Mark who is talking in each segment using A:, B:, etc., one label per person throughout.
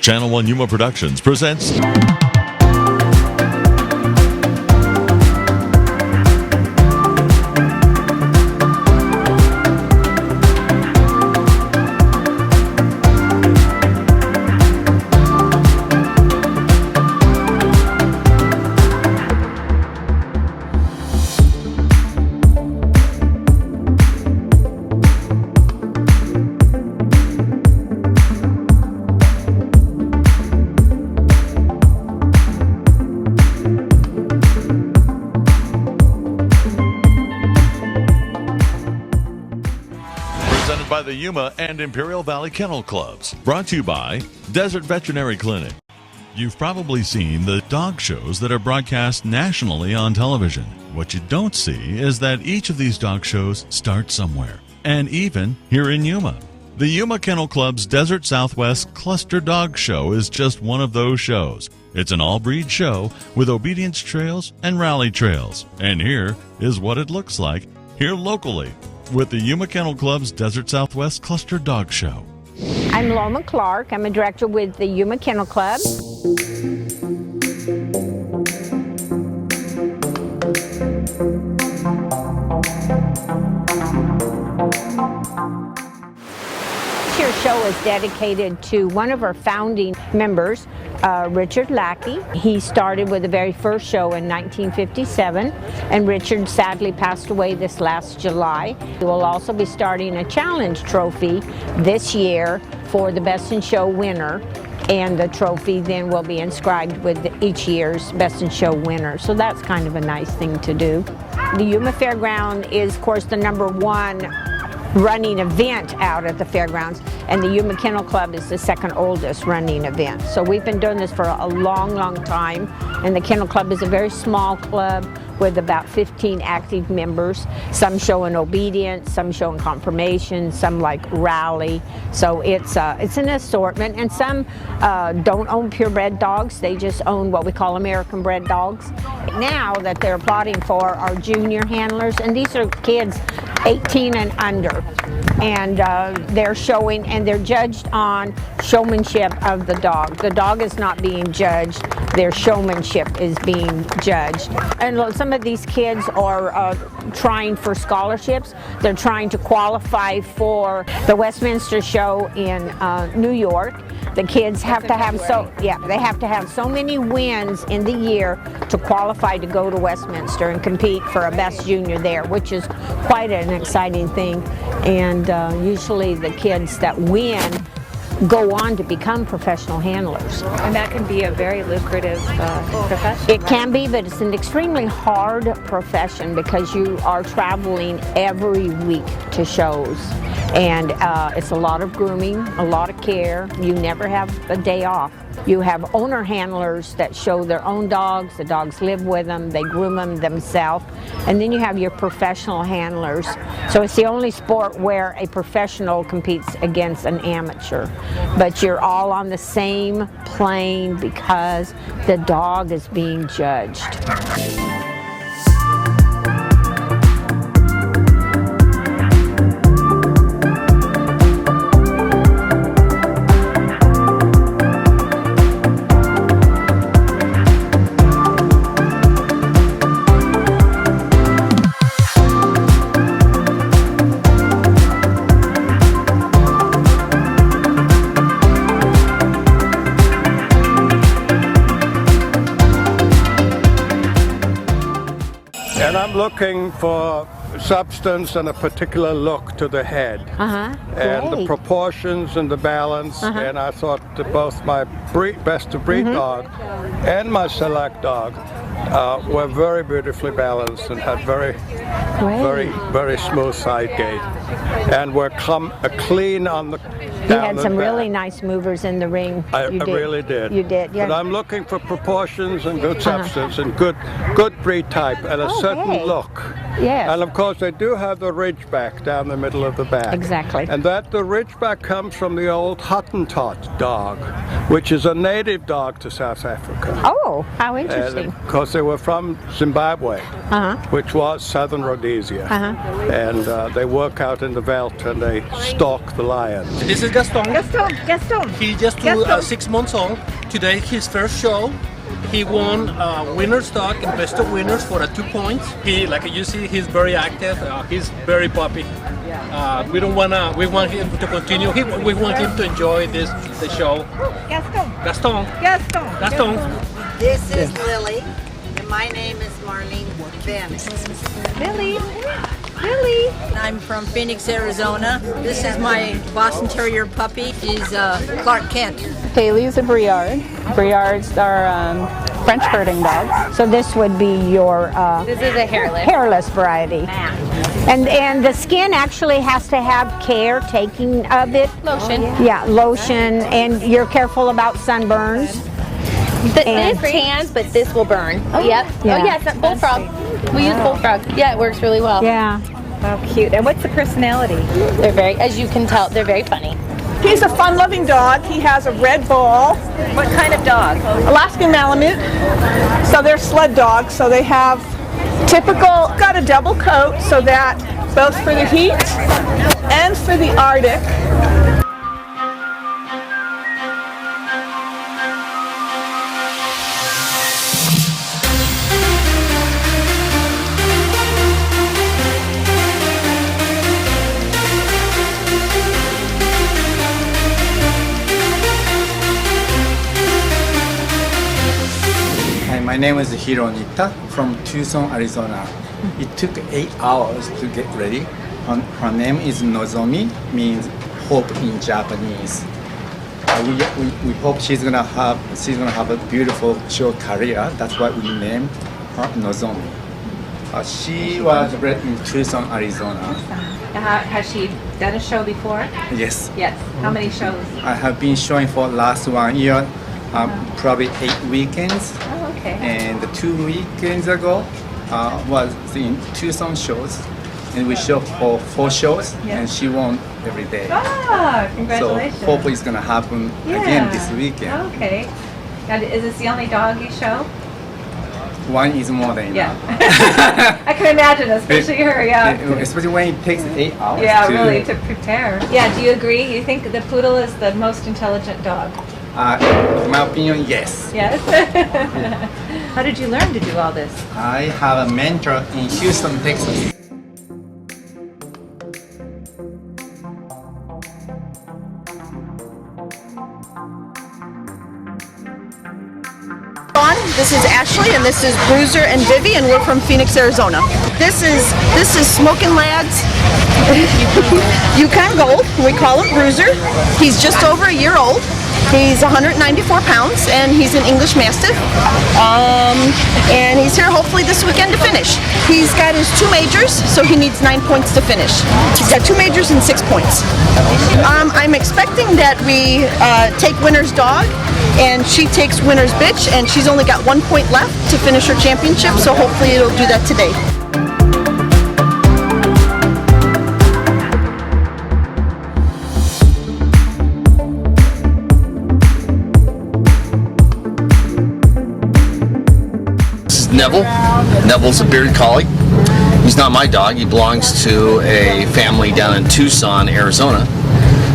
A: Channel 1 Yuma Productions presents presented by the Yuma and Imperial Valley Kennel Clubs. Brought to you by Desert Veterinary Clinic. You've probably seen the dog shows that are broadcast nationally on television. What you don't see is that each of these dog shows starts somewhere, and even here in Yuma. The Yuma Kennel Club's Desert Southwest Cluster Dog Show is just one of those shows. It's an all-breed show with obedience trails and rally trails. And here is what it looks like here locally with the Yuma Kennel Club's Desert Southwest Cluster Dog Show.
B: I'm Loma Clark. I'm a director with the Yuma Kennel Club. This year's show is dedicated to one of our founding members, Richard Lackey. He started with the very first show in 1957, and Richard sadly passed away this last July. We will also be starting a challenge trophy this year for the Best in Show winner, and the trophy then will be inscribed with each year's Best in Show winner. So that's kind of a nice thing to do. The Yuma Fairground is, of course, the #1 running event out at the fairgrounds, and the Yuma Kennel Club is the second oldest running event. So we've been doing this for a long time, and the Kennel Club is a very small club with about 15 active members, some showing obedience, some showing confirmation, some like rally. So it's an assortment, and some don't own purebred dogs, they just own what we call American bred dogs. Now that they're applauding for are junior handlers, and these are kids 18 and under, and they're showing, and they're judged on showmanship of the dog. The dog is not being judged, their showmanship is being judged. And some of these kids are trying for scholarships. They're trying to qualify for the Westminster show in New York. The kids have to have they have to have so many wins in the year to qualify to go to Westminster and compete for a best junior there, which is quite an exciting thing. And usually the kids that win go on to become professional handlers.
C: And that can be a very lucrative profession.
B: It can be, but it's an extremely hard profession because you are traveling every week to shows. And it's a lot of grooming, a lot of care. You never have a day off. You have owner handlers that show their own dogs. The dogs live with them. They groom them themselves. And then you have your professional handlers. So it's the only sport where a professional competes against an amateur. But you're all on the same plane because the dog is being judged.
D: And I'm looking for substance and a particular look to the head, and the proportions and the balance. And I thought that both my best of breed dog and my select dog were very beautifully balanced and had very smooth side gait, and were clean on the.
B: You had some really nice movers in the ring.
D: I really did.
B: You did, yeah.
D: But I'm looking for proportions and good substance and good breed type and a certain look.
B: Yes.
D: And of course they do have the ridgeback down the middle of the back.
B: Exactly.
D: And the ridgeback comes from the old Hottentot dog, which is a native dog to South Africa.
B: Oh, how interesting.
D: Because they were from Zimbabwe, which was southern Rhodesia. And they work out out in the veldt and they stalk the lions.
E: This is Gaston.
C: Gaston.
E: He just 6 months old. Today his first show. He won winner's dog and best of winners for 2 points. He, like you see, he's very active. He's very puppy. We want him to continue. We want him to enjoy the show. Gaston.
F: This is Lily, and my name is Marlene Bennett.
C: Lily.
F: I'm from Phoenix, Arizona. This is my Boston Terrier puppy. He's Clark Kent.
C: Haley's a Briard. Briards are French herding dogs.
B: So this would be your
C: This is a
B: hairless variety. And the skin actually has to have care taking of it.
C: Lotion.
B: Yeah, lotion, and you're careful about sunburns.
C: This tans, but this will burn. Yep.
B: Yeah.
C: Oh yes, bullfrog. We use bullfrog. Yeah, it works really well.
B: Yeah.
C: How cute. And what's the personality? They're very, as you can tell, they're very funny.
G: He's a fun-loving dog. He has a red ball.
C: What kind of dog?
G: Alaskan Malamute. So they're sled dogs. So they have got a double coat so that both for the heat and for the Arctic.
H: My name is Hironita from Tucson, Arizona. It took 8 hours to get ready. Her name is Nozomi, means hope in Japanese. We hope she's gonna have a beautiful short career. That's why we named her Nozomi. She was bred in Tucson, Arizona.
C: Has she done a show before?
H: Yes.
C: Yes. How many shows?
H: I have been showing for last 1 year, probably 8 weekends.
C: Oh, okay.
H: And 2 weekends ago was in Tucson shows, and we show for 4 shows, and she won every day.
C: Ah, congratulations.
H: So hopefully it's gonna happen again this weekend.
C: Okay. And is this the only dog you show?
H: One is more than
C: Yeah.
H: enough.
C: I can imagine, especially her, yeah.
H: Especially when it takes 8 hours.
C: Yeah, really, to prepare. Yeah, do you agree? You think the poodle is the most intelligent dog?
H: In my opinion, yes.
C: Yes. How did you learn to do all this?
H: I have a mentor in Houston, Texas.
G: This is Ashley, and this is Bruiser and Vivi, and we're from Phoenix, Arizona. This is Smokin' Lads Yukon Gold. We call him Bruiser. He's just over a year old. He's 194 pounds, and he's an English Mastiff. And he's here hopefully this weekend to finish. He's got his 2 majors, so he needs 9 points to finish. He's got 2 majors and 6 points. I'm expecting that we take winner's dog, and she takes winner's bitch, and she's only got 1 point left to finish her championship, so hopefully it'll do that today.
I: Neville. Neville's a bearded collie. He's not my dog. He belongs to a family down in Tucson, Arizona.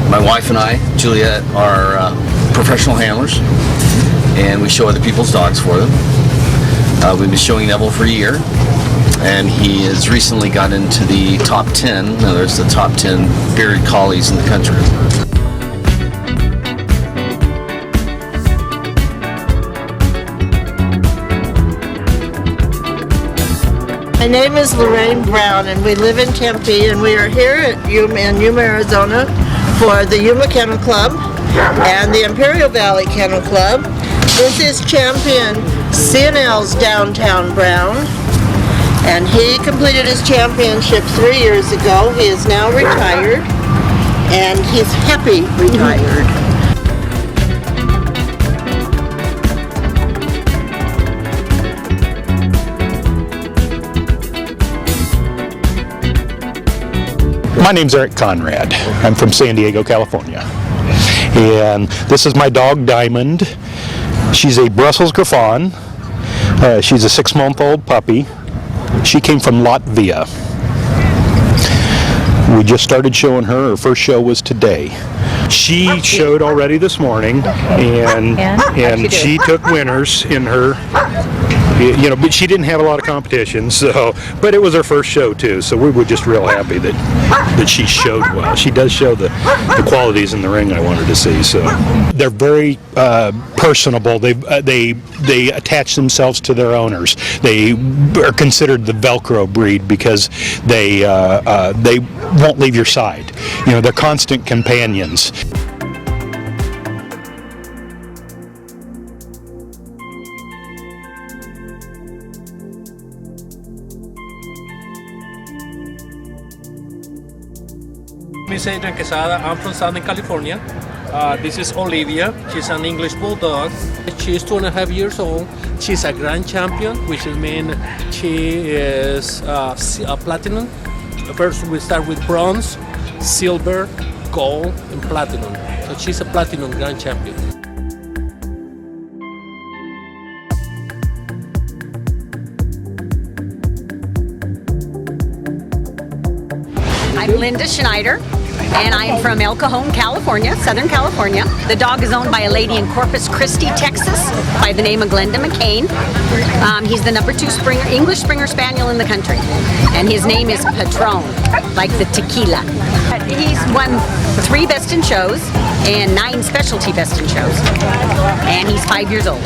I: My wife and I, Juliet, are professional handlers, and we show other people's dogs for them. We've been showing Neville for a year, and he has recently got into the top 10. In other words, the top 10 bearded collies in the country.
J: My name is Lorraine Brown, and we live in Tempe, and we are here at Yuma, Arizona, for the Yuma Kennel Club and the Imperial Valley Kennel Club. This is champion CNL's Downtown Brown, and he completed his championship 3 years ago. He is now retired, and he's happy retired.
K: My name's Eric Conrad. I'm from San Diego, California. And this is my dog, Diamond. She's a Brussels Griffon. She's a 6-month-old puppy. She came from Latvia. We just started showing her. Her first show was today. She showed already this morning, and she took winners in her. But she didn't have a lot of competition, but it was her first show too, so we were just real happy that she showed well. She does show the qualities in the ring I wanted to see. So they're very personable. They attach themselves to their owners. They are considered the Velcro breed because they won't leave your side. They're constant companions.
E: Miss Adrian Quesada. I'm from Southern California. This is Olivia. She's an English Bulldog. She's 2.5 years old. She's a grand champion, which means she is a platinum. First we start with bronze, silver, gold, and platinum. So she's a platinum grand champion.
L: I'm Linda Schneider, and I'm from El Cajon, California, Southern California. The dog is owned by a lady in Corpus Christi, Texas, by the name of Glenda McCain. He's the number 2 English Springer Spaniel in the country, and his name is Patron, like the tequila. He's won 3 Best in Shows and 9 specialty Best in Shows, and he's 5 years old.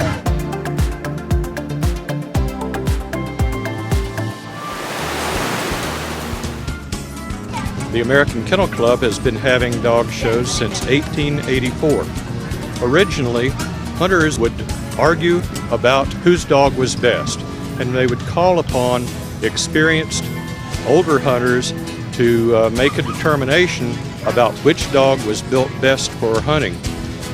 M: The American Kennel Club has been having dog shows since 1884. Originally, hunters would argue about whose dog was best, and they would call upon experienced older hunters to make a determination about which dog was built best for hunting.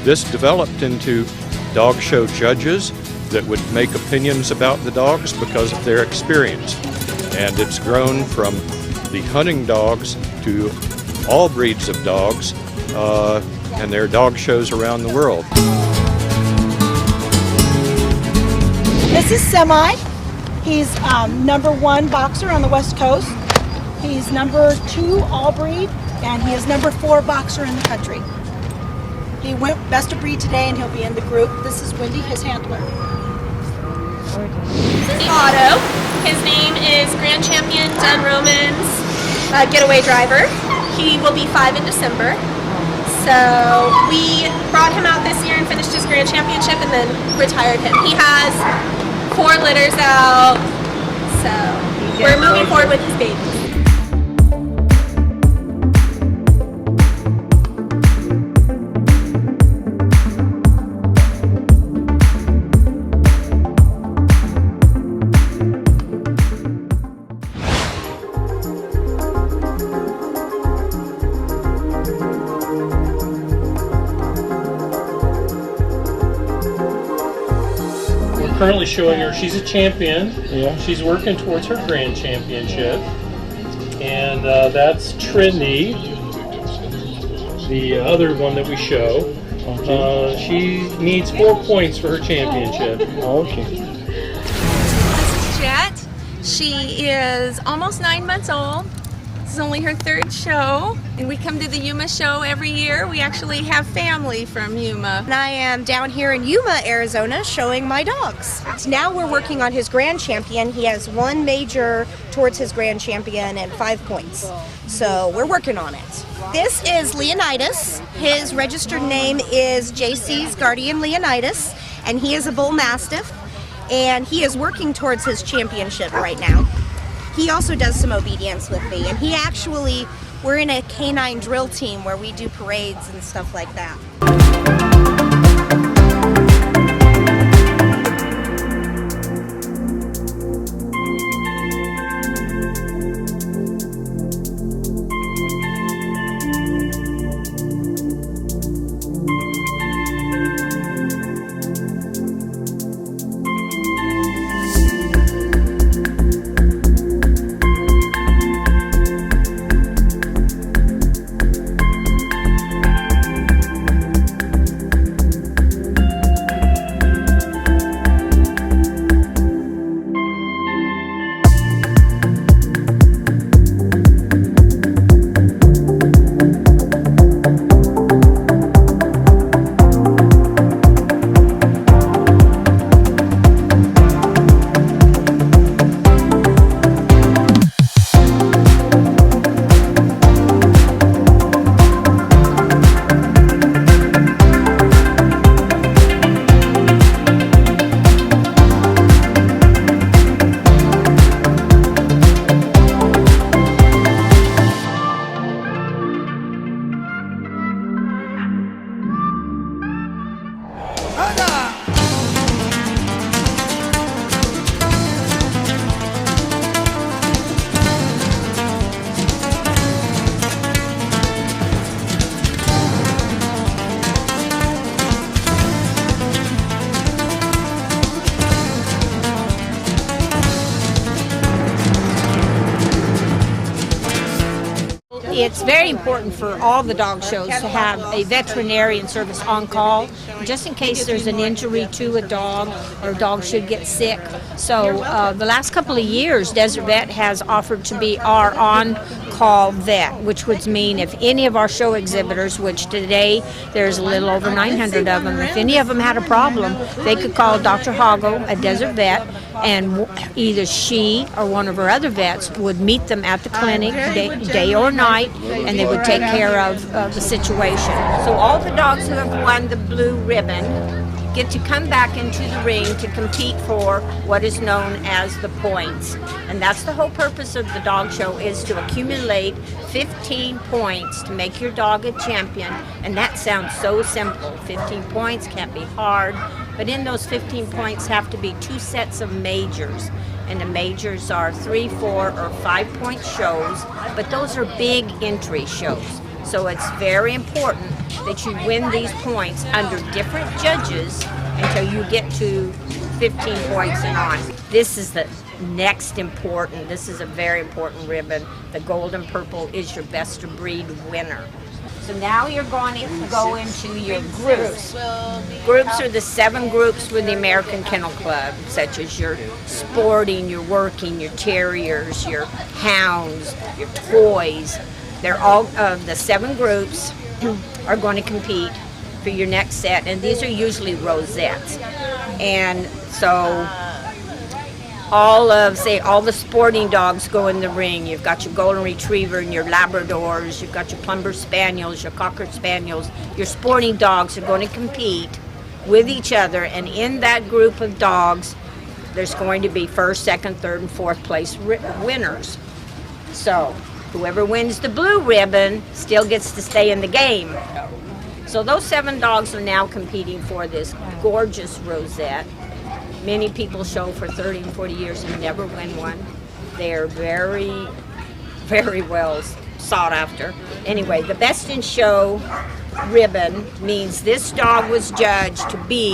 M: This developed into dog show judges that would make opinions about the dogs because of their experience, and it's grown from the hunting dogs to all breeds of dogs, and there are dog shows around the world.
G: This is Semi. He's number 1 boxer on the West Coast. He's number 2 all breed, and he is number 4 boxer in the country. He went best of breed today, and he'll be in the group. This is Wendy, his handler.
N: This is Otto. His name is Grand Champion Dan Roman's getaway driver. He will be 5 in December. So we brought him out this year and finished his Grand Championship and then retired him. He has 4 litters out. So we're moving forward with his babies.
E: Currently showing her, she's a champion. Yeah. She's working towards her grand championship. And that's Trinity, the other one that we show. She needs 4 points for her championship.
K: Okay.
N: This is Jet. She is almost 9 months old. This is only her 3rd show, and we come to the Yuma show every year. We actually have family from Yuma.
O: And I am down here in Yuma, Arizona, showing my dogs. Now we're working on his grand champion. He has 1 major towards his grand champion and 5 points. So we're working on it. This is Leonidas. His registered name is JC's Guardian Leonidas, and he is a bull mastiff, and he is working towards his championship right now. He also does some obedience with me, and we're in a canine drill team where we do parades and stuff like that.
B: it's very important for all the dog shows to have a veterinarian service on call, just in case there's an injury to a dog or a dog should get sick. So the last couple of years, Desert Vet has offered to be our on-call vet, which would mean if any of our show exhibitors, which today there's a little over 900 of them, if any of them had a problem, they could call Dr. Hoggle at Desert Vet, and either she or one of her other vets would meet them at the clinic day or night, and they would take care of the situation. So all the dogs who have won the blue ribbon get to come back into the ring to compete for what is known as the points. And that's the whole purpose of the dog show, is to accumulate 15 points to make your dog a champion. And that sounds so simple. 15 points can't be hard, but in those 15 points have to be 2 sets of majors. And the majors are 3, 4, or 5 point shows, but those are big entry shows. So it's very important that you win these points under different judges until you get to 15 points and on. This is the next important, this is a very important ribbon. The gold and purple is your best of breed winner. So now you're going to go into your groups. Groups are the 7 groups with the American Kennel Club, such as your sporting, your working, your terriers, your hounds, your toys. They're all of the 7 groups are going to compete for your next set, and these are usually rosettes. And so all the sporting dogs go in the ring. You've got your golden retriever and your Labradors, you've got your Clumber Spaniels, your Cocker Spaniels. Your sporting dogs are going to compete with each other, and in that group of dogs, there's going to be 1st, 2nd, 3rd, and 4th place winners. So whoever wins the blue ribbon still gets to stay in the game. So those 7 dogs are now competing for this gorgeous rosette. Many people show for 30 and 40 years and never win one. They are very, very well sought after. Anyway, the Best in Show ribbon means this dog was judged to be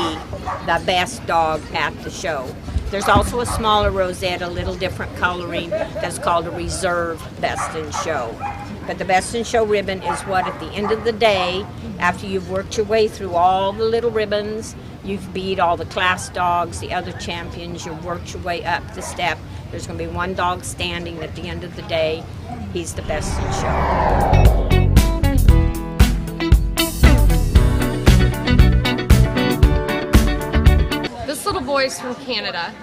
B: the best dog at the show. There's also a smaller rosette, a little different coloring, that's called a reserve Best in Show. But the Best in Show ribbon is what, at the end of the day, after you've worked your way through all the little ribbons, you've beat all the class dogs, the other champions, you've worked your way up the step, there's going to be one dog standing at the end of the day. He's the Best in Show.
P: This little boy's from Canada.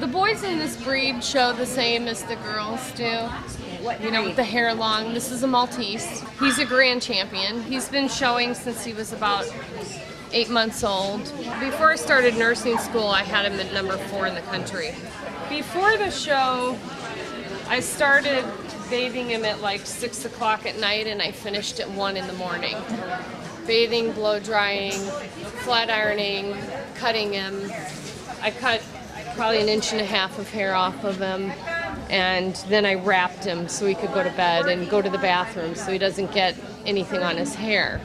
P: The boys in this breed show the same as the girls do. You know, with the hair long. This is a Maltese. He's a grand champion. He's been showing since he was about 8 months old. Before I started nursing school, I had him at number 4 in the country. Before the show, I started bathing him at like 6 o'clock at night, and I finished at 1 in the morning. Bathing, blow drying, flat ironing, cutting him. I cut probably 1.5 inches of hair off of him, and then I wrapped him so he could go to bed and go to the bathroom so he doesn't get anything on his hair.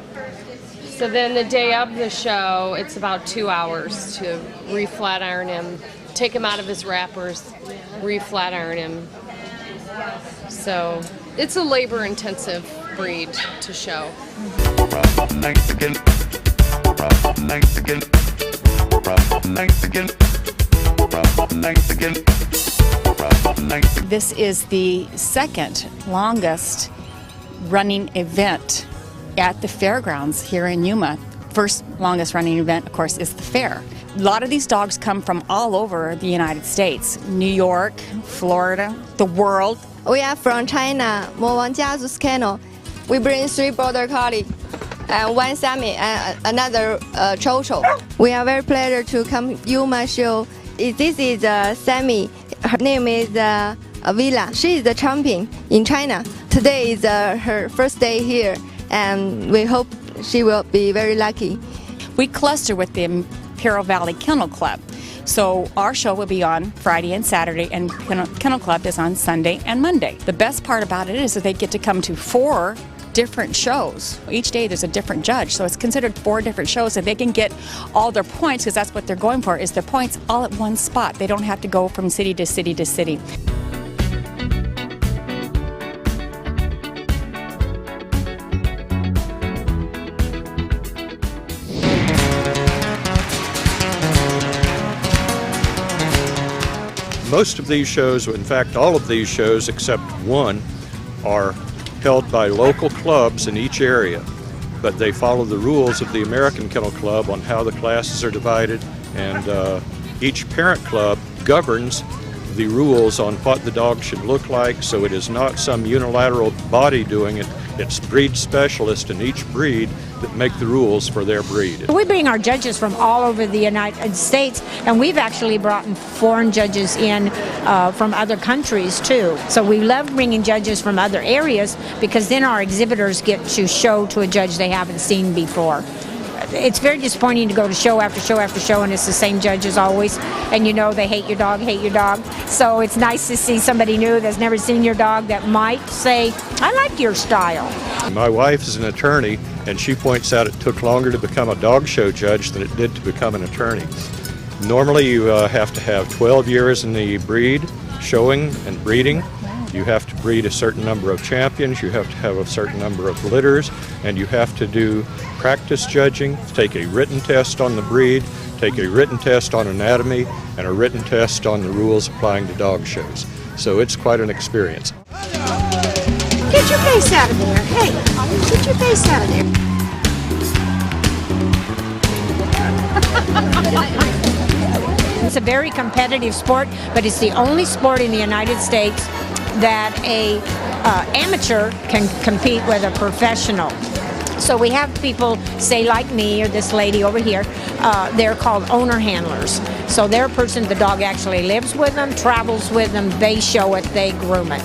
P: So then the day of the show, it's about 2 hours to re-flat iron him, take him out of his wrappers, re-flat iron him. So it's a labor-intensive breed to show.
Q: This is the second longest running event at the fairgrounds here in Yuma. First longest running event, of course, is the fair. A lot of these dogs come from all over the United States, New York, Florida, the world.
R: We are from China, Mowanjiazu's kennel. We bring 3 border collie and 1 Sami and another Chocho. We are very pleased to come Yuma show. This is Sami. Her name is Avila. She is the champion in China. Today is her first day here, and we hope she will be very lucky.
Q: We cluster with the Imperial Valley Kennel Club. So our show will be on Friday and Saturday, and Kennel Club is on Sunday and Monday. The best part about it is that they get to come to 4 different shows. Each day there's a different judge, so it's considered 4 different shows, so they can get all their points, because that's what they're going for, is their points all at one spot. They don't have to go from city to city to city.
M: Most of these shows, in fact all of these shows except one, are held by local clubs in each area, but they follow the rules of the American Kennel Club on how the classes are divided, and each parent club governs the rules on what the dog should look like, so it is not some unilateral body doing it. It's breed specialists in each breed that make the rules for their breed.
B: We bring our judges from all over the United States, and we've actually brought foreign judges in from other countries too. So we love bringing judges from other areas because then our exhibitors get to show to a judge they haven't seen before. It's very disappointing to go to show after show after show and it's the same judges always, and you know they hate your dog. So it's nice to see somebody new that's never seen your dog that might say, I like your style.
M: My wife is an attorney, and she points out it took longer to become a dog show judge than it did to become an attorney. Normally you have to have 12 years in the breed, showing and breeding. You have to breed a certain number of champions, you have to have a certain number of litters, and you have to do practice judging, take a written test on the breed, take a written test on anatomy, and a written test on the rules applying to dog shows. So it's quite an experience.
S: Get your face out of there. Hey, get your face out of there.
B: It's a very competitive sport, but it's the only sport in the United States that a amateur can compete with a professional. So we have people, say like me or this lady over here, they're called owner handlers. So they're a person, the dog actually lives with them, travels with them, they show it, they groom it.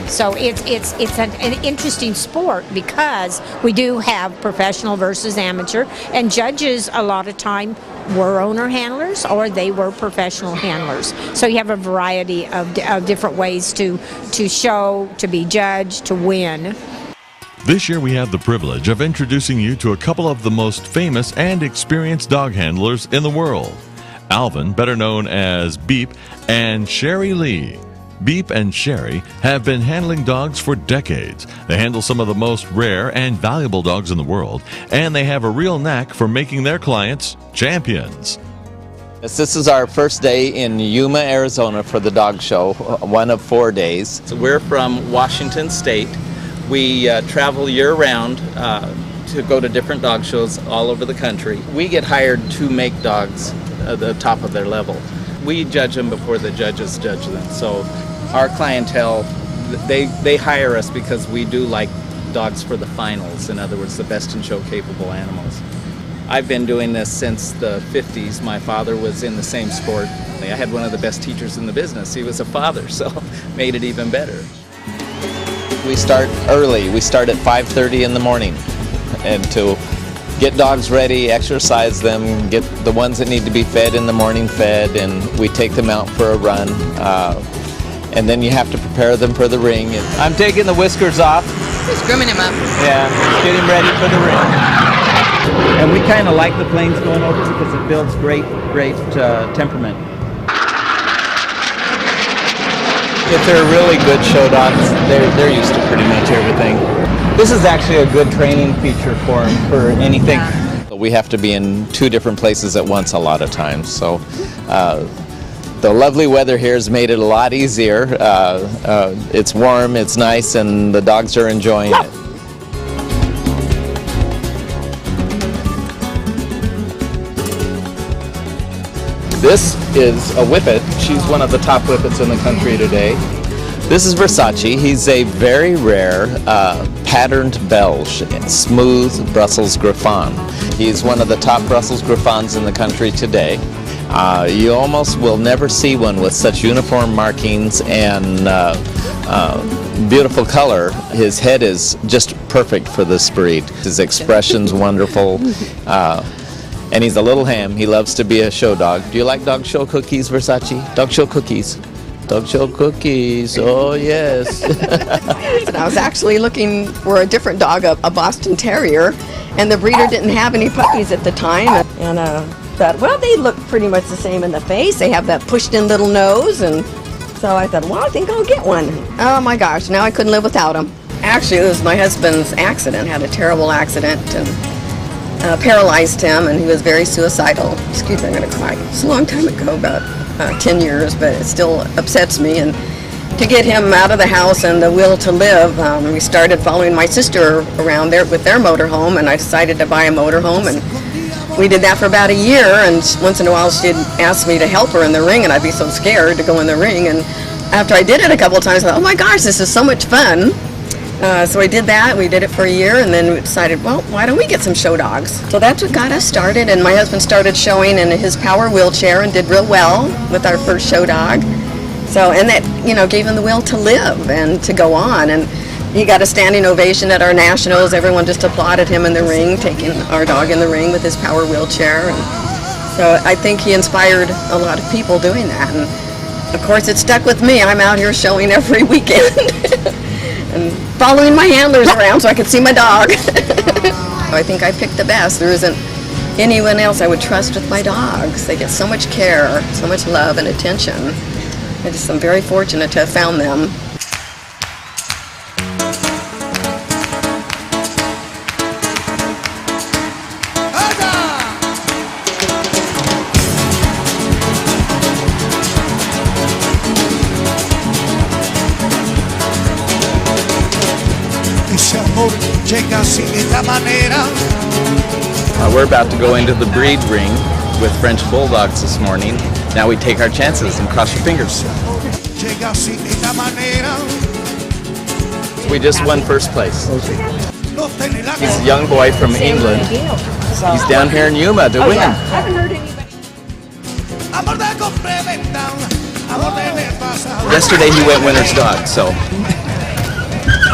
B: So it's an interesting sport because we do have professional versus amateur, and judges a lot of time were owner handlers or they were professional handlers. So you have a variety of different ways to show, to be judged, to win.
A: This year we have the privilege of introducing you to a couple of the most famous and experienced dog handlers in the world. Alvin, better known as Beep, and Sherry Lee. Beep and Sherry have been handling dogs for decades. They handle some of the most rare and valuable dogs in the world, and they have a real knack for making their clients champions.
T: This is our first day in Yuma, Arizona for the dog show, one of 4 days. So we're from Washington State. We travel year-round to go to different dog shows all over the country. We get hired to make dogs at the top of their level. We judge them before the judges judge them. So our clientele, they hire us because we do like dogs for the finals. In other words, the best in show capable animals. I've been doing this since the 50s. My father was in the same sport. I had one of the best teachers in the business. He was a father, so made it even better. We start early. We start at 5:30 in the morning, and to get dogs ready, exercise them, get the ones that need to be fed in the morning fed, and we take them out for a run. And then you have to prepare them for the ring. I'm taking the whiskers off.
F: Just grooming him up.
T: Yeah, get him ready for the ring. And we kind of like the plains going over because it builds great temperament. If they're really good show dogs, they're used to pretty much everything. This is actually a good training feature for them for anything. Yeah. We have to be in 2 different places at once a lot of times, so the lovely weather here has made it a lot easier. It's warm, it's nice, and the dogs are enjoying it. This is a Whippet. She's one of the top Whippets in the country today. This is Versace. He's a very rare patterned Belge, smooth Brussels Griffon. He's one of the top Brussels Griffons in the country today. You almost will never see one with such uniform markings and beautiful color. His head is just perfect for this breed. His expression's wonderful. And he's a little ham. He loves to be a show dog. Do you like dog show cookies, Versace? Dog show cookies. Dog show cookies. Oh, yes.
G: I was actually looking for a different dog, a Boston Terrier, and the breeder didn't have any puppies at the time. And thought, well, they look pretty much the same in the face. They have that pushed-in little nose, and so I thought, well, I think I'll get one. Oh my gosh, now I couldn't live without him. Actually, it was my husband's accident. Had a terrible accident and paralyzed him, and he was very suicidal. Excuse me, I'm going to cry. It's a long time ago, but 10 years, but it still upsets me. And to get him out of the house and the will to live, we started following my sister around there with their motorhome, and I decided to buy a motorhome, and we did that for about a year, and once in a while she'd ask me to help her in the ring, and I'd be so scared to go in the ring, and after I did it a couple of times, I thought, oh my gosh, this is so much fun. So I did that, we did it for a year, and then we decided, well, why don't we get some show dogs? So that's what got us started, and my husband started showing in his power wheelchair and did real well with our first show dog. So, and that, gave him the will to live and to go on, and he got a standing ovation at our nationals. Everyone just applauded him in the ring, taking our dog in the ring with his power wheelchair. And so I think he inspired a lot of people doing that. And of course, it stuck with me. I'm out here showing every weekend and following my handlers around so I could see my dog. I think I picked the best. There isn't anyone else I would trust with my dogs. They get so much care, so much love and attention. I'm very fortunate to have found them.
T: We're about to go into the breed ring with French Bulldogs this morning. Now we take our chances and cross your fingers. We just won first place. He's a young boy from England. He's down here in Yuma to win.
S: I haven't heard anybody.
T: Yesterday he went winner's dog,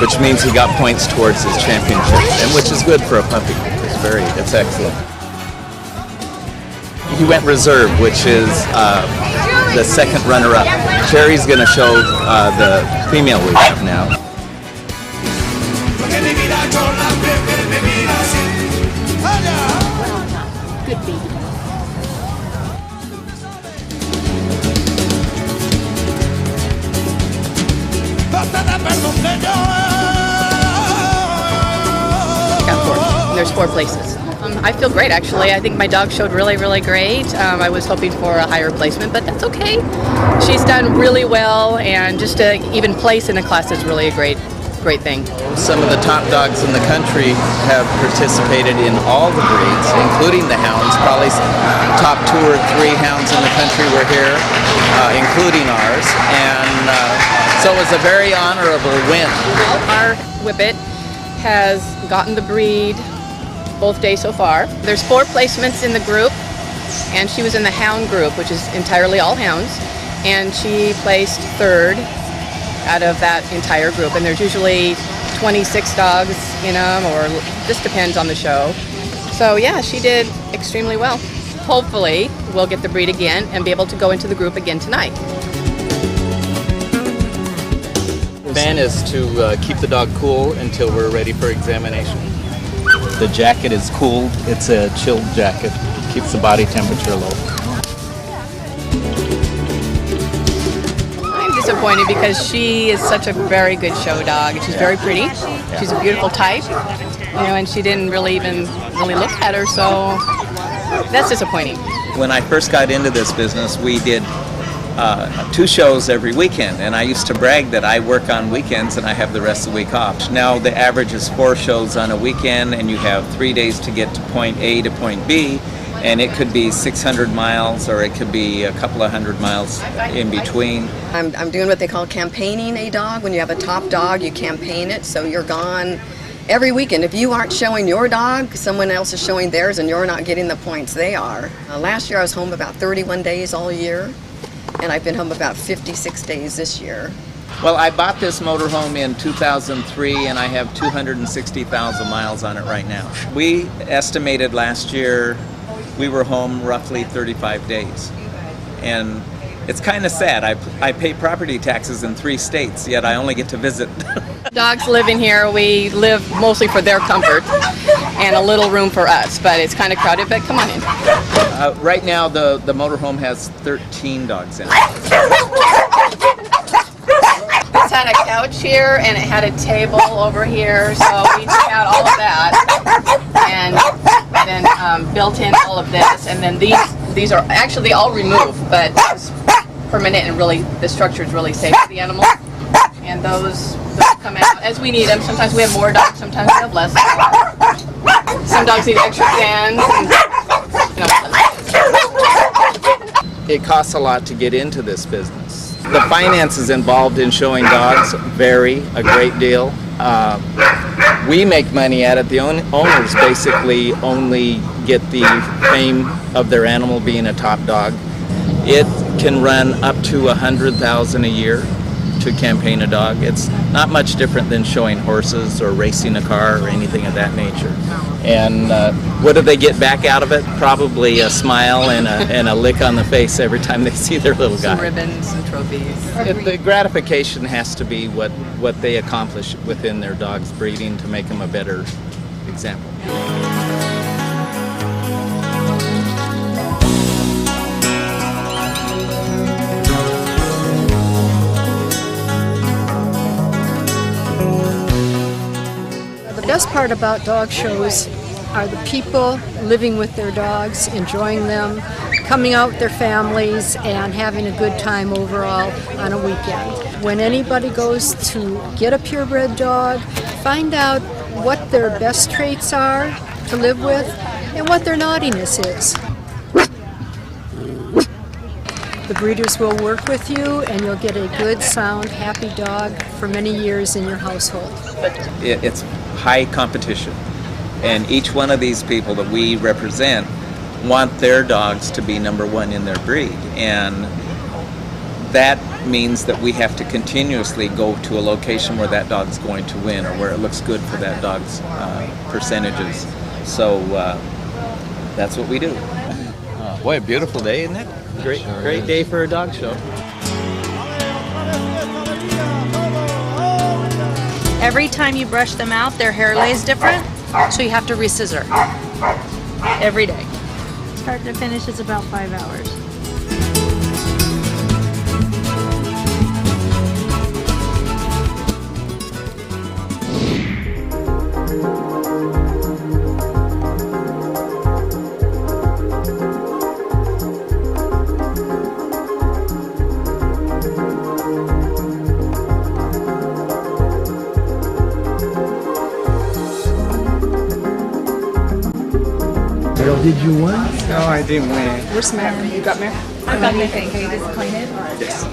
T: which means he got points towards his championship, and which is good for a puppy. It's excellent. He went reserve, which is the second runner-up. Cherry's going to show the female we have now.
S: Good baby.
U: There's 4 places. I feel great, actually. I think my dog showed really, really great. I was hoping for a higher placement, but that's okay. She's done really well, and just to even place in a class is really a great thing.
T: Some of the top dogs in the country have participated in all the breeds, including the hounds. Probably top 2 or 3 hounds in the country were here, including ours, and so it was a very honorable win.
U: Our Whippet has gotten the breed both days so far. There's 4 placements in the group, and she was in the hound group, which is entirely all hounds, and she placed 3rd out of that entire group. And there's usually 26 dogs in them, or just depends on the show. So yeah, she did extremely well. Hopefully we'll get the breed again and be able to go into the group again tonight.
T: The plan is to keep the dog cool until we're ready for examination. The jacket is cooled. It's a chilled jacket. Keeps the body temperature low.
U: I'm disappointed because she is such a very good show dog. She's very pretty. She's a beautiful type, and she didn't really look at her, so that's disappointing.
T: When I first got into this business, we did 2 shows every weekend, and I used to brag that I work on weekends and I have the rest of the week off. Now the average is 4 shows on a weekend, and you have 3 days to get to point A to point B, and it could be 600 miles or it could be a couple of 100 miles in between.
G: I'm doing what they call campaigning a dog. When you have a top dog, you campaign it, so you're gone every weekend. If you aren't showing your dog, someone else is showing theirs, and you're not getting the points they are. Last year I was home about 31 days all year, and I've been home about 56 days this year.
T: Well, I bought this motorhome in 2003, and I have 260,000 miles on it right now. We estimated last year we were home roughly 35 days. And it's kind of sad. I pay property taxes in 3 states, yet I only get to visit.
U: Dogs live in here. We live mostly for their comfort and a little room for us, but it's kind of crowded, but come on in.
T: Right now, the motorhome has 13 dogs in it.
U: It's had a couch here, and it had a table over here, so we took out all of that and then built in all of this, and then these are actually all removed, but permanent and really the structure is really safe for the animals. And those come out as we need them. Sometimes we have more dogs, sometimes we have less. Some dogs need extra fans.
T: It costs a lot to get into this business. The finances involved in showing dogs vary a great deal. We make money at it. The owners basically only get the fame of their animal being a top dog. It can run up to $100,000 a year to campaign a dog. It's not much different than showing horses or racing a car or anything of that nature. And what do they get back out of it? Probably a smile and a lick on the face every time they see their little guy.
U: Some ribbons and trophies.
T: The gratification has to be what they accomplish within their dog's breeding to make them a better example.
D: The best part about dog shows are the people living with their dogs, enjoying them, coming out with their families, and having a good time overall on a weekend. When anybody goes to get a purebred dog, find out what their best traits are to live with and what their naughtiness is. The breeders will work with you and you'll get a good, sound, happy dog for many years in your household.
T: It's high competition, and each one of these people that we represent want their dogs to be number one in their breed, and that means that we have to continuously go to a location where that dog's going to win or where it looks good for that dog's percentages. So that's what we do. Boy, a beautiful day, isn't it? Great day for a dog show.
F: Every time you brush them out, their hair lays different, so you have to re-scissor every day. Start to finish is about 5 hours.
V: Did you win?
H: No, I didn't win.
U: Where's Mary? You got Mary?
C: What do you think? Are you disappointed?
H: Yes.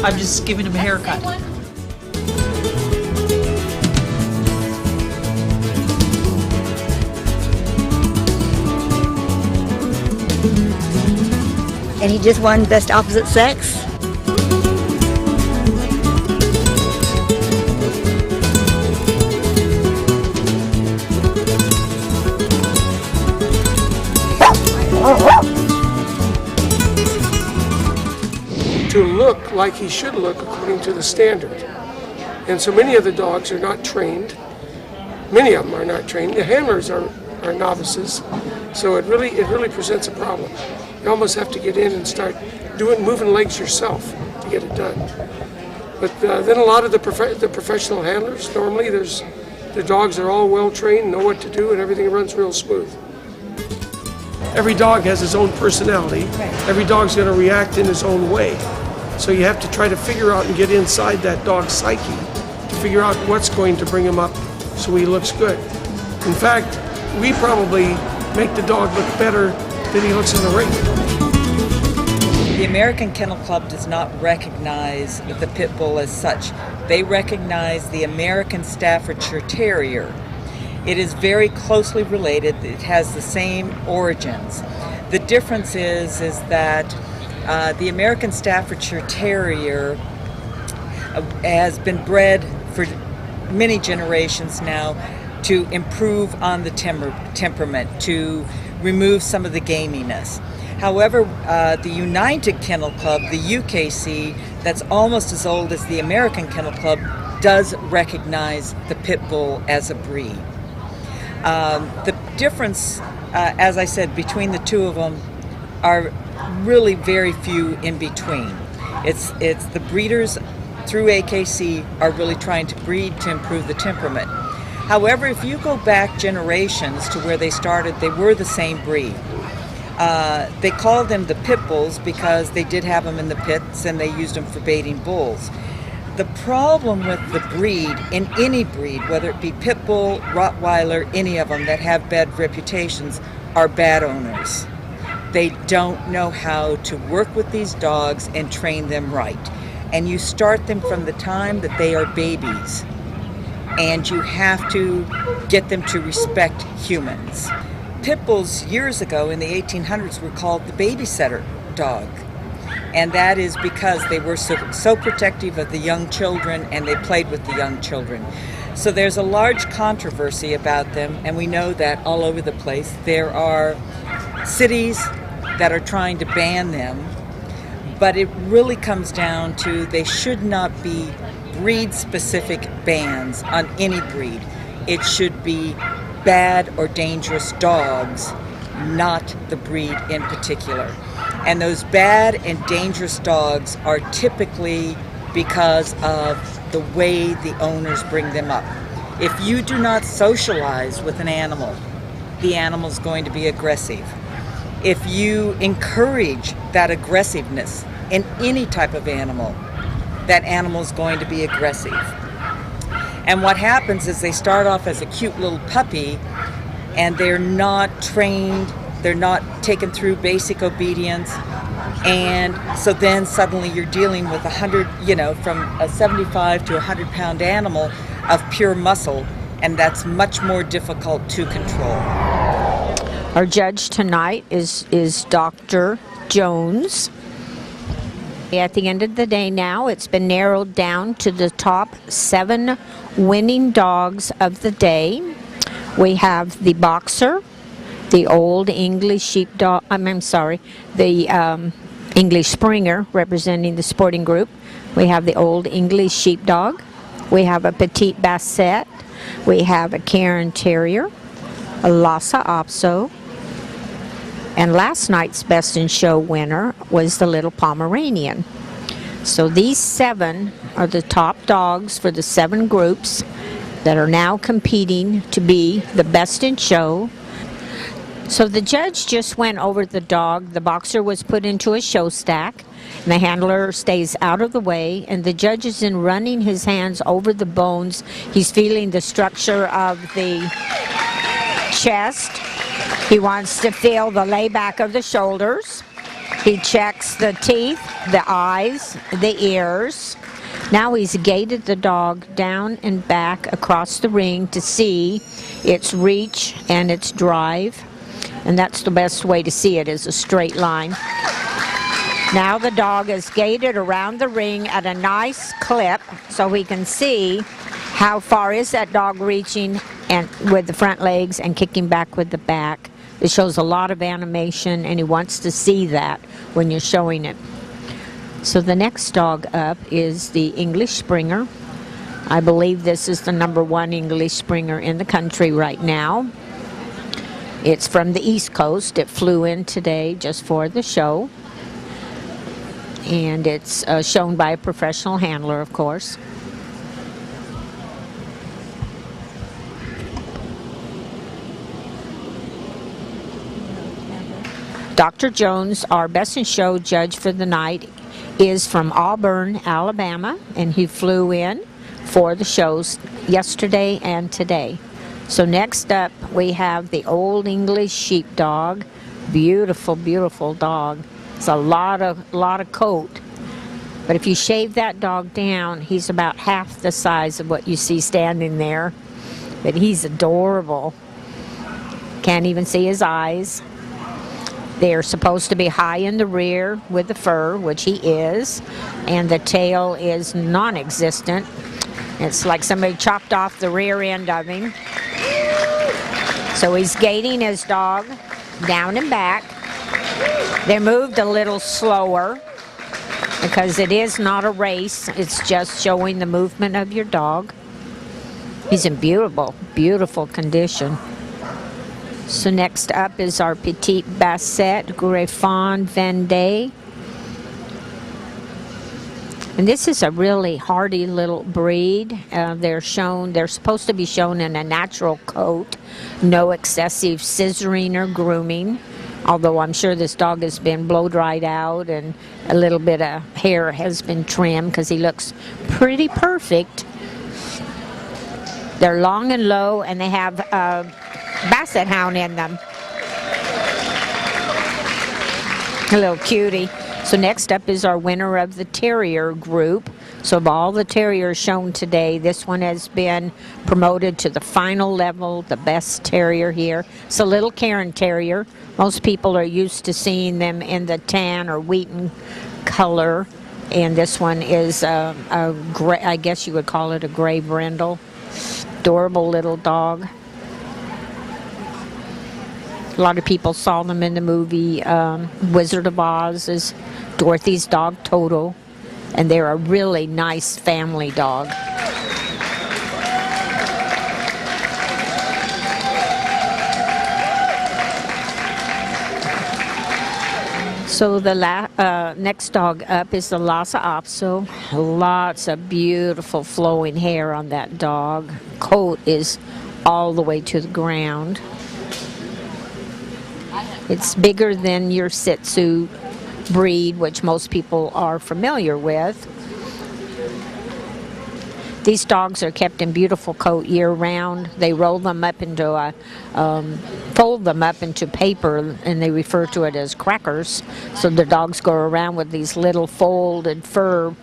W: I'm just giving him a haircut.
X: And he just won Best Opposite Sex.
Y: To look like he should look according to the standard. And so many of the dogs are not trained. Many of them are not trained. The handlers are novices. So it really presents a problem. You almost have to get in and start moving legs yourself to get it done. But then a lot of the professional handlers, normally the dogs are all well trained, know what to do, and everything runs real smooth. Every dog has his own personality. Every dog's going to react in his own way. So you have to try to figure out and get inside that dog's psyche to figure out what's going to bring him up so he looks good. In fact, we probably make the dog look better than he looks in the ring.
Z: The American Kennel Club does not recognize the pit bull as such. They recognize the American Staffordshire Terrier. It is very closely related. It has the same origins. The difference is that the American Staffordshire Terrier has been bred for many generations now to improve on the temperament, to remove some of the gaminess. However, the United Kennel Club, the UKC, that's almost as old as the American Kennel Club, does recognize the pit bull as a breed. The difference, as I said, between the two of them are really very few in between. It's the breeders through AKC are really trying to breed to improve the temperament. However, if you go back generations to where they started, they were the same breed. They called them the pit bulls because they did have them in the pits and they used them for baiting bulls. The problem with the breed, in any breed, whether it be pit bull, Rottweiler, any of them that have bad reputations, are bad owners. They don't know how to work with these dogs and train them right. And you start them from the time that they are babies. And you have to get them to respect humans. Pit bulls years ago in the 1800s were called the babysitter dog. And that is because they were so protective of the young children and they played with the young children. So there's a large controversy about them, and we know that all over the place. There are cities that are trying to ban them, but it really comes down to they should not be breed-specific bans on any breed. It should be bad or dangerous dogs, not the breed in particular. And those bad and dangerous dogs are typically because of the way the owners bring them up. If you do not socialize with an animal, the animal is going to be aggressive. If you encourage that aggressiveness in any type of animal, that animal is going to be aggressive. And what happens is they start off as a cute little puppy and they're not trained, they're not taken through basic obedience, and so then suddenly you're dealing with 100, from a 75 to 100 pound animal of pure muscle, and that's much more difficult to control.
B: Our judge tonight is Dr. Jones. At the end of the day now, it's been narrowed down to the top 7 winning dogs of the day. We have the Boxer, the Old English Sheepdog, the English Springer representing the sporting group. We have the Old English Sheepdog. We have a Petite Basset. We have a Cairn Terrier, a Lhasa Apso, and last night's Best in Show winner was the Little Pomeranian. So these 7 are the top dogs for the 7 groups that are now competing to be the Best in Show. So the judge just went over the dog. The Boxer was put into a show stack, and the handler stays out of the way, and the judge is in running his hands over the bones. He's feeling the structure of the chest. He wants to feel the layback of the shoulders. He checks the teeth, the eyes, the ears. Now he's gated the dog down and back across the ring to see its reach and its drive. And that's the best way to see it, is a straight line. Now the dog is gated around the ring at a nice clip so he can see how far is that dog reaching and with the front legs and kicking back with the back. It shows a lot of animation, and he wants to see that when you're showing it. So the next dog up is the English Springer. I believe this is the #1 English Springer in the country right now. It's from the East Coast. It flew in today just for the show. And it's shown by a professional handler, of course. Dr. Jones, our Best in Show judge for the night, is from Auburn, Alabama, and he flew in for the shows yesterday and today. So next up we have the Old English Sheepdog. Beautiful, beautiful dog. It's a lot of coat. But if you shave that dog down, he's about half the size of what you see standing there. But he's adorable. Can't even see his eyes. They're supposed to be high in the rear with the fur, which he is, and the tail is non-existent. It's like somebody chopped off the rear end of him. So he's gating his dog down and back. They're moved a little slower. because it is not a race. It's just showing the movement of your dog. He's in beautiful, beautiful condition. So next up is our Petite Basset Griffon Vendée. And this is a really hardy little breed. They're supposed to be shown in a natural coat, no excessive scissoring or grooming. Although I'm sure this dog has been blow dried out and a little bit of hair has been trimmed because he looks pretty perfect. They're long and low and they have a Basset Hound in them. A little cutie. So next up is our winner of the Terrier group. So of all the Terriers shown today, this one has been promoted to the final level, the best Terrier here. It's a little Cairn Terrier. Most people are used to seeing them in the tan or wheaten color. And this one is a gray, I guess you would call it a gray brindle. Adorable little dog. A lot of people saw them in the movie Wizard of Oz as Dorothy's dog Toto, and they're a really nice family dog. So the next dog up is the Lhasa Apso. Lots of beautiful flowing hair on that dog. Coat is all the way to the ground. It's bigger than your Shih Tzu breed, which most people are familiar with. These dogs are kept in beautiful coat year-round. They roll them up into fold them up into paper, and they refer to it as crackers. So the dogs go around with these little folded fur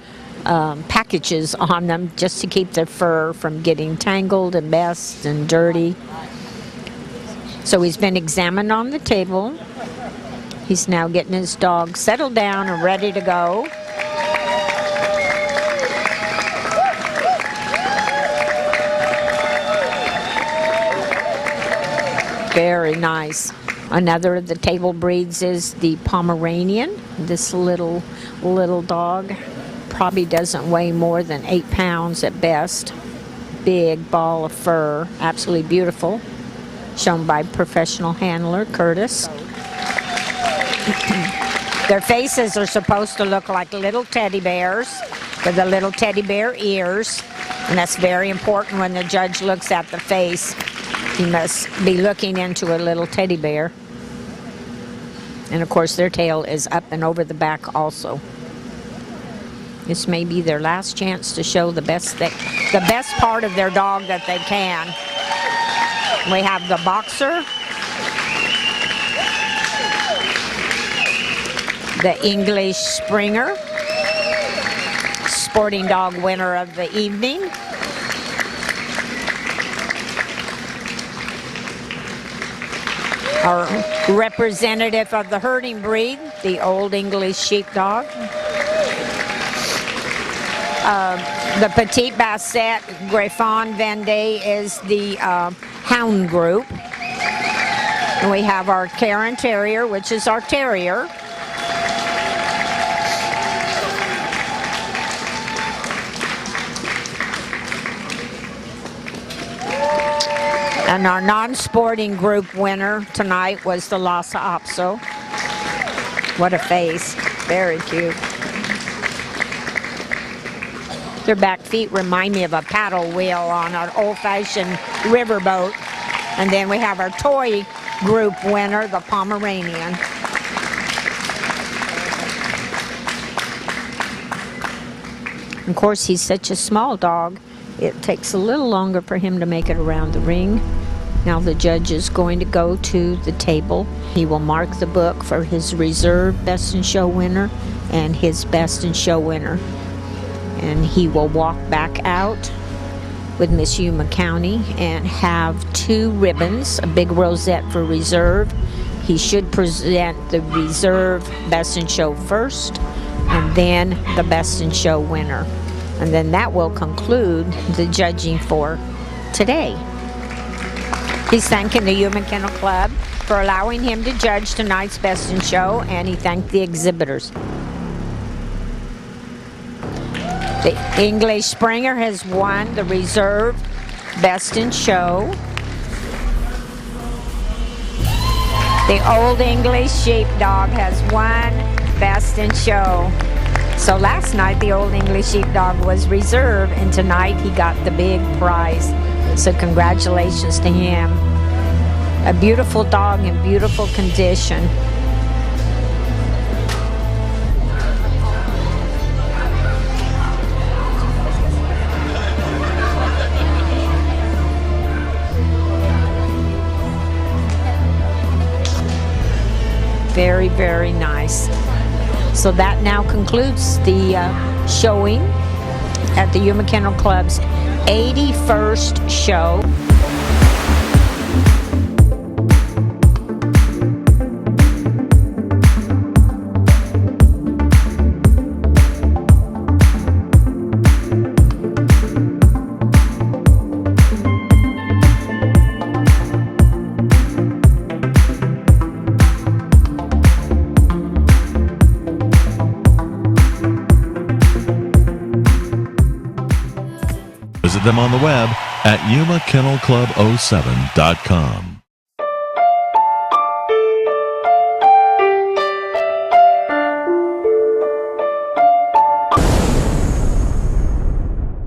B: packages on them just to keep their fur from getting tangled and messed and dirty. So he's been examined on the table. He's now getting his dog settled down and ready to go. Very nice. Another of the table breeds is the Pomeranian. This little dog probably doesn't weigh more than 8 pounds at best. Big ball of fur, absolutely beautiful. Shown by professional handler Curtis. Their faces are supposed to look like little teddy bears with the little teddy bear ears, and that's very important when the judge looks at the face. He must be looking into a little teddy bear. And of course their tail is up and over the back also. This may be their last chance to show the best part of their dog that they can. We have the Boxer, the English Springer, sporting dog winner of the evening. Our representative of the herding breed, the Old English Sheepdog. The Petite Basset Griffon Vendée is the hound group. And we have our Cairn Terrier, which is our terrier. And our non-sporting group winner tonight was the Lhasa Apso. What a face. Very cute. Their back feet remind me of a paddle wheel on an old-fashioned riverboat. And then we have our toy group winner, the Pomeranian. Of course, he's such a small dog, it takes a little longer for him to make it around the ring. Now the judge is going to go to the table. He will mark the book for his reserve Best in Show winner and his Best in Show winner. And he will walk back out with Miss Yuma County and have 2 ribbons, a big rosette for reserve. He should present the reserve Best in Show first, and then the Best in Show winner. And then that will conclude the judging for today. He's thanking the Yuma Kennel Club for allowing him to judge tonight's Best in Show, and he thanked the exhibitors. The English Springer has won the reserve Best in Show. The Old English Sheepdog has won Best in Show. So last night the Old English Sheepdog was reserve, and tonight he got the big prize. So congratulations to him. A beautiful dog in beautiful condition. Very, very nice. So that now concludes the showing at the Yuma Kennel Club's 81st show.
A: Visit them on the web at yumakennelclub07.com.